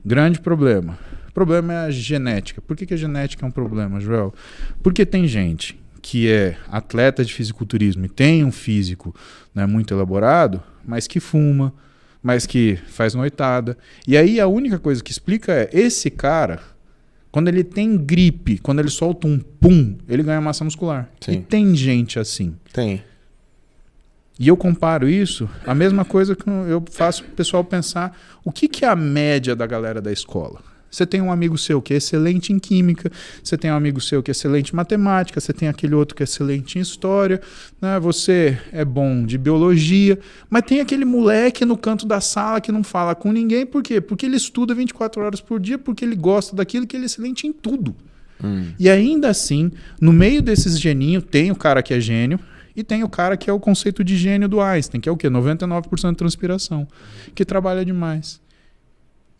Grande problema. O problema é a genética. Por que a genética é um problema, Joel? Porque tem gente que é atleta de fisiculturismo e tem um físico, né, muito elaborado, mas que fuma, mas que faz noitada. E aí a única coisa que explica é esse cara, quando ele tem gripe, quando ele solta um pum, ele ganha massa muscular. Sim. E tem gente assim. Tem. E eu comparo isso, a mesma coisa que eu faço o pessoal pensar, o que é a média da galera da escola? Você tem um amigo seu que é excelente em química, você tem um amigo seu que é excelente em matemática, você tem aquele outro que é excelente em história, né? Você é bom de biologia, mas tem aquele moleque no canto da sala que não fala com ninguém, por quê? Porque ele estuda 24 horas por dia, porque ele gosta daquilo, que ele é excelente em tudo. E ainda assim, no meio desses geninhos, tem o cara que é gênio, e tem o cara que é o conceito de gênio do Einstein, que é o quê? 99% de transpiração, que trabalha demais.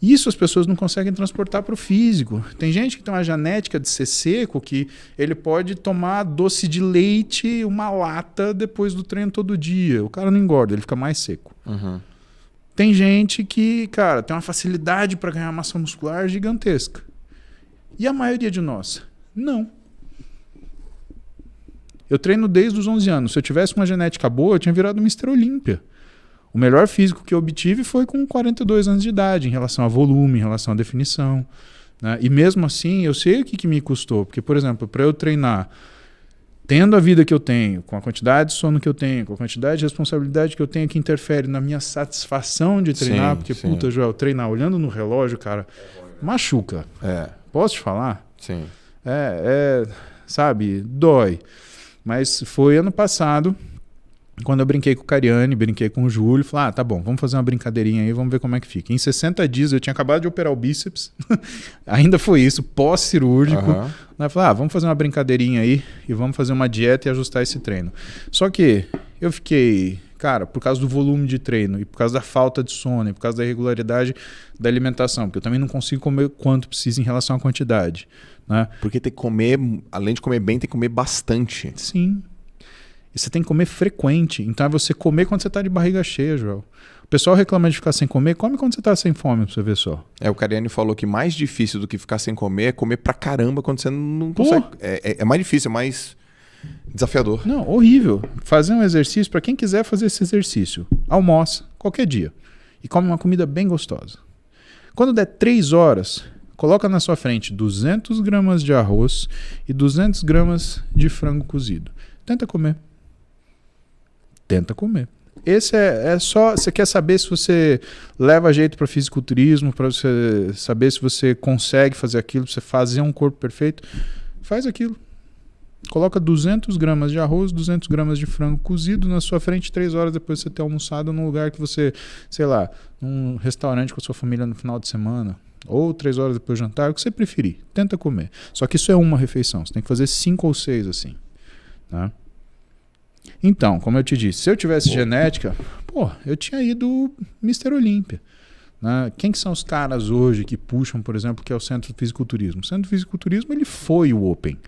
Isso as pessoas não conseguem transportar para o físico. Tem gente que tem uma genética de ser seco, que ele pode tomar doce de leite, uma lata, depois do treino todo dia. O cara não engorda, ele fica mais seco. Tem gente que, cara, tem uma facilidade para ganhar massa muscular gigantesca. E a maioria de nós? Não. Eu treino desde os 11 anos. Se eu tivesse uma genética boa, eu tinha virado Mr. Olímpia. O melhor físico que eu obtive foi com 42 anos de idade, em relação a volume, em relação à definição, né? E mesmo assim, eu sei o que me custou. Porque, por exemplo, para eu treinar, tendo a vida que eu tenho, com a quantidade de sono que eu tenho, com a quantidade de responsabilidade que eu tenho, que interfere na minha satisfação de treinar, porque, puta, Joel, treinar olhando no relógio, cara, machuca. Posso te falar? Sim. Sabe, dói. Mas foi ano passado, quando eu brinquei com o Cariani, brinquei com o Júlio, falei, tá bom, vamos fazer uma brincadeirinha aí, vamos ver como é que fica. Em 60 dias eu tinha acabado de operar o bíceps, ainda foi isso, pós-cirúrgico. Eu falei, vamos fazer uma brincadeirinha aí e vamos fazer uma dieta e ajustar esse treino. Só que eu fiquei, cara, por causa do volume de treino e por causa da falta de sono e por causa da irregularidade da alimentação, porque eu também não consigo comer quanto precisa em relação à quantidade, né? Porque tem que comer, além de comer bem, tem que comer bastante. Sim. E você tem que comer frequente. Então é você comer quando você está de barriga cheia, Joel. O pessoal reclama de ficar sem comer. Come quando você está sem fome, pra você ver só. O Cariani falou que mais difícil do que ficar sem comer é comer pra caramba quando você não consegue. É mais difícil, é mais desafiador. Não, horrível. Fazer um exercício, para quem quiser fazer esse exercício, almoça qualquer dia e come uma comida bem gostosa. Quando der 3 horas, coloca na sua frente 200 gramas de arroz e 200 gramas de frango cozido. Tenta comer. Tenta comer. Esse é só... Você quer saber se você leva jeito para fisiculturismo, para você saber se você consegue fazer aquilo, pra você fazer um corpo perfeito? Faz aquilo. Coloca 200 gramas de arroz, 200 gramas de frango cozido na sua frente 3 horas depois de você ter almoçado num lugar que você, sei lá, num restaurante com a sua família no final de semana, ou 3 horas depois do jantar, o que você preferir. Tenta comer. Só que isso é uma refeição. Você tem que fazer 5 ou 6 assim. Tá? Então, como eu te disse, se eu tivesse genética, eu tinha ido Mr. Olímpia. Né? Quem que são os caras hoje que puxam, por exemplo, que é o Centro de Fisiculturismo? O Centro de Fisiculturismo ele foi o Open,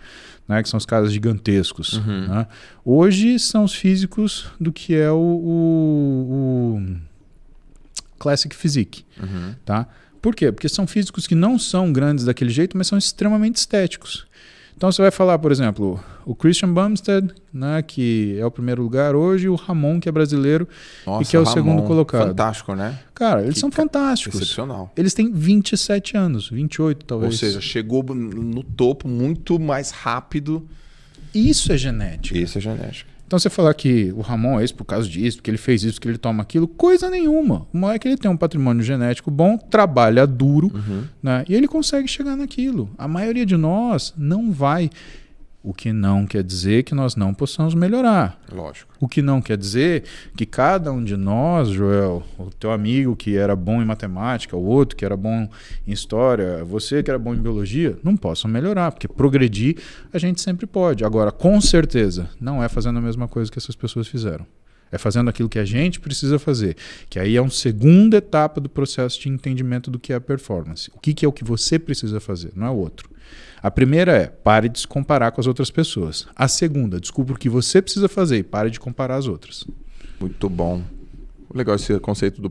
né? Que são os caras gigantescos. Né? Hoje são os físicos do que é o Classic Physique. Tá? Por quê? Porque são físicos que não são grandes daquele jeito, mas são extremamente estéticos. Então você vai falar, por exemplo, o Christian Bumstead, né, que é o primeiro lugar hoje, e o Ramon, que é brasileiro, e que é o segundo colocado. Fantástico, né? Cara, eles são fantásticos. Excepcional. Eles têm 27 anos, 28 talvez. Ou seja, chegou no topo muito mais rápido. Isso é genética. Isso é genética. Então você falar que o Ramon é esse por causa disso, porque ele fez isso, porque ele toma aquilo, coisa nenhuma. O moleque ele tem um patrimônio genético bom, trabalha duro, né? E ele consegue chegar naquilo. A maioria de nós não vai. O que não quer dizer que nós não possamos melhorar. Lógico. O que não quer dizer que cada um de nós, Joel, o teu amigo que era bom em matemática, o outro que era bom em história, você que era bom em biologia, não possam melhorar, porque progredir a gente sempre pode. Agora, com certeza, não é fazendo a mesma coisa que essas pessoas fizeram. É fazendo aquilo que a gente precisa fazer, que aí é uma segunda etapa do processo de entendimento do que é a performance. O que é o que você precisa fazer, não é o outro. A primeira é, pare de se comparar com as outras pessoas. A segunda, descubra o que você precisa fazer e pare de comparar as outras. Muito bom. Legal esse conceito do